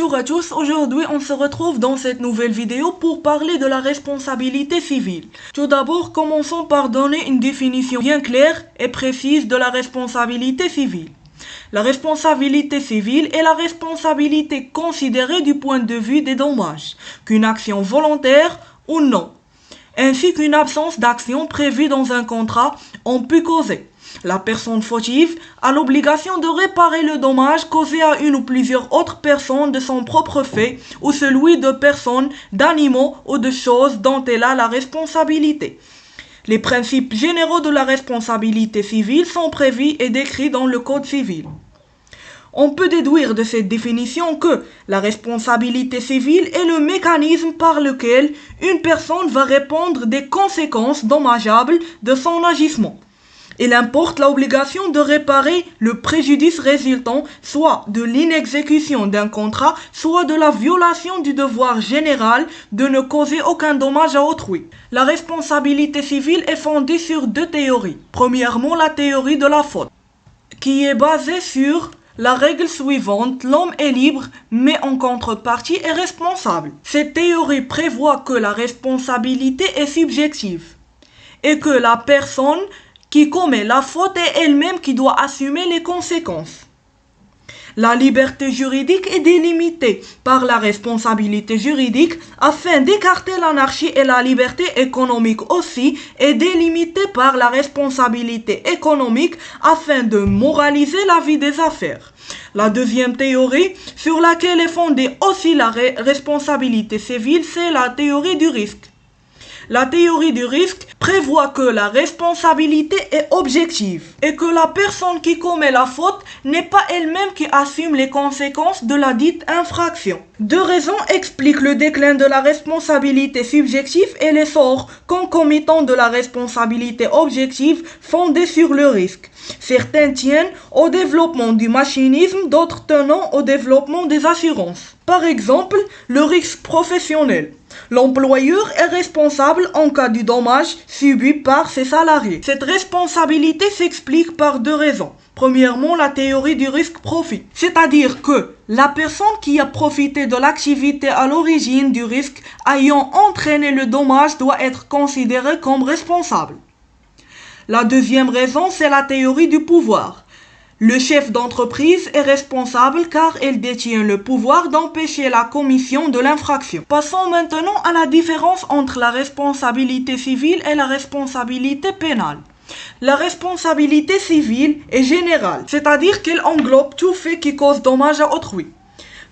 Bonjour à tous, aujourd'hui on se retrouve dans cette nouvelle vidéo pour parler de la responsabilité civile. Tout d'abord, commençons par donner une définition bien claire et précise de la responsabilité civile. La responsabilité civile est la responsabilité considérée du point de vue des dommages, qu'une action volontaire ou non, ainsi qu'une absence d'action prévue dans un contrat ont pu causer. La personne fautive a l'obligation de réparer le dommage causé à une ou plusieurs autres personnes de son propre fait ou celui de personnes, d'animaux ou de choses dont elle a la responsabilité. Les principes généraux de la responsabilité civile sont prévus et décrits dans le Code civil. On peut déduire de cette définition que la responsabilité civile est le mécanisme par lequel une personne va répondre des conséquences dommageables de son agissement. Il importe l'obligation de réparer le préjudice résultant soit de l'inexécution d'un contrat, soit de la violation du devoir général de ne causer aucun dommage à autrui. La responsabilité civile est fondée sur deux théories. Premièrement, la théorie de la faute, qui est basée sur la règle suivante: l'homme est libre, mais en contrepartie est responsable. Cette théorie prévoit que la responsabilité est subjective et que la personne qui commet la faute est elle-même qui doit assumer les conséquences. La liberté juridique est délimitée par la responsabilité juridique afin d'écarter l'anarchie, et la liberté économique aussi est délimitée par la responsabilité économique afin de moraliser la vie des affaires. La deuxième théorie sur laquelle est fondée aussi la responsabilité civile, c'est la théorie du risque. La théorie du risque prévoit que la responsabilité est objective et que la personne qui commet la faute n'est pas elle-même qui assume les conséquences de la dite infraction. Deux raisons expliquent le déclin de la responsabilité subjective et l'essor concomitant de la responsabilité objective fondée sur le risque. Certains tiennent au développement du machinisme, d'autres tenant au développement des assurances. Par exemple, le risque professionnel. L'employeur est responsable en cas du dommage subi par ses salariés. Cette responsabilité s'explique par deux raisons. Premièrement, la théorie du risque-profit, c'est-à-dire que la personne qui a profité de l'activité à l'origine du risque ayant entraîné le dommage doit être considérée comme responsable. La deuxième raison, c'est la théorie du pouvoir. Le chef d'entreprise est responsable car il détient le pouvoir d'empêcher la commission de l'infraction. Passons maintenant à la différence entre la responsabilité civile et la responsabilité pénale. La responsabilité civile est générale, c'est-à-dire qu'elle englobe tout fait qui cause dommage à autrui.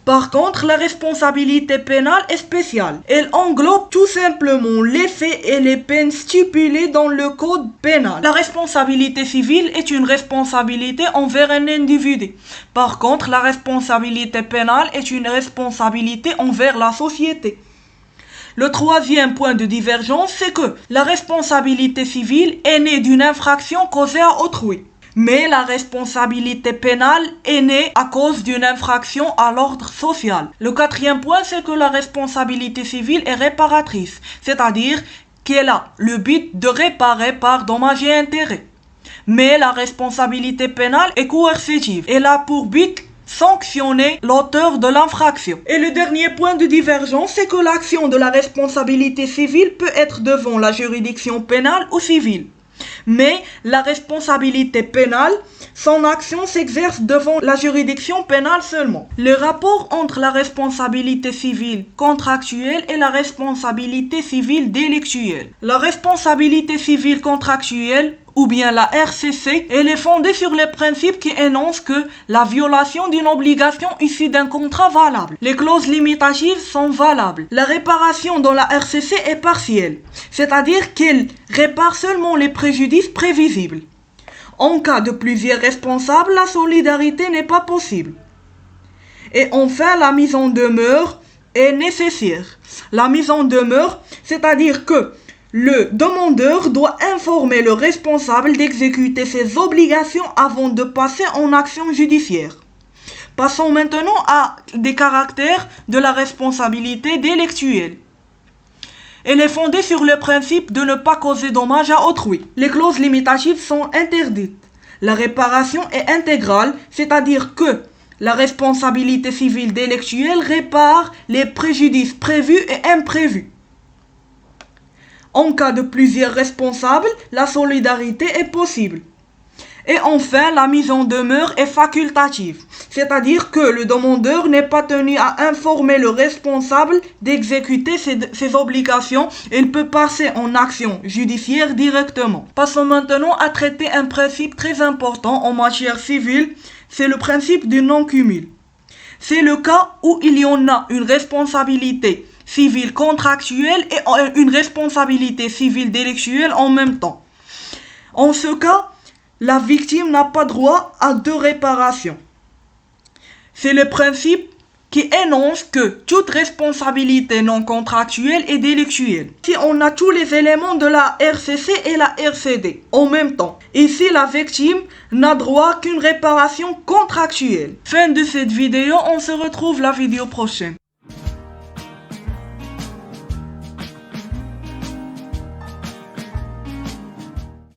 Par contre, la responsabilité pénale est spéciale. Elle englobe tout simplement les faits et les peines stipulées dans le code pénal. La responsabilité civile est une responsabilité envers un individu. Par contre, la responsabilité pénale est une responsabilité envers la société. Le troisième point de divergence, c'est que la responsabilité civile est née d'une infraction causée à autrui. Mais la responsabilité pénale est née à cause d'une infraction à l'ordre social. Le quatrième point, c'est que la responsabilité civile est réparatrice, c'est-à-dire qu'elle a le but de réparer par dommages et intérêts. Mais la responsabilité pénale est coercitive. Elle a pour but sanctionner l'auteur de l'infraction. Et le dernier point de divergence, c'est que l'action de la responsabilité civile peut être devant la juridiction pénale ou civile. Mais la responsabilité pénale, son action s'exerce devant la juridiction pénale seulement. Le rapport entre la responsabilité civile contractuelle et la responsabilité civile délictuelle. La responsabilité civile contractuelle, ou bien la RCC, elle est fondée sur les principes qui énoncent que la violation d'une obligation issue d'un contrat valable. Les clauses limitatives sont valables. La réparation dans la RCC est partielle, c'est-à-dire qu'elle répare seulement les préjudices prévisibles. En cas de plusieurs responsables, la solidarité n'est pas possible. Et enfin, la mise en demeure est nécessaire. La mise en demeure, c'est-à-dire que le demandeur doit informer le responsable d'exécuter ses obligations avant de passer en action judiciaire. Passons maintenant à des caractères de la responsabilité délictuelle. Elle est fondée sur le principe de ne pas causer dommage à autrui. Les clauses limitatives sont interdites. La réparation est intégrale, c'est-à-dire que La responsabilité civile délictuelle répare les préjudices prévus et imprévus. En cas de plusieurs responsables, la solidarité est possible. Et enfin, la mise en demeure est facultative, c'est-à-dire que le demandeur n'est pas tenu à informer le responsable d'exécuter ses obligations, il peut passer en action judiciaire directement. Passons maintenant à traiter un principe très important en matière civile, c'est le principe du non-cumul. C'est le cas où il y en a une responsabilité civile contractuelle et une responsabilité civile délictuelle en même temps. En ce cas, la victime n'a pas droit à deux réparations. C'est le principe qui énonce que toute responsabilité non contractuelle est délictuelle. Si on a tous les éléments de la RCC et la RCD en même temps, ici la victime n'a droit qu'une réparation contractuelle. Fin de cette vidéo, on se retrouve la vidéo prochaine.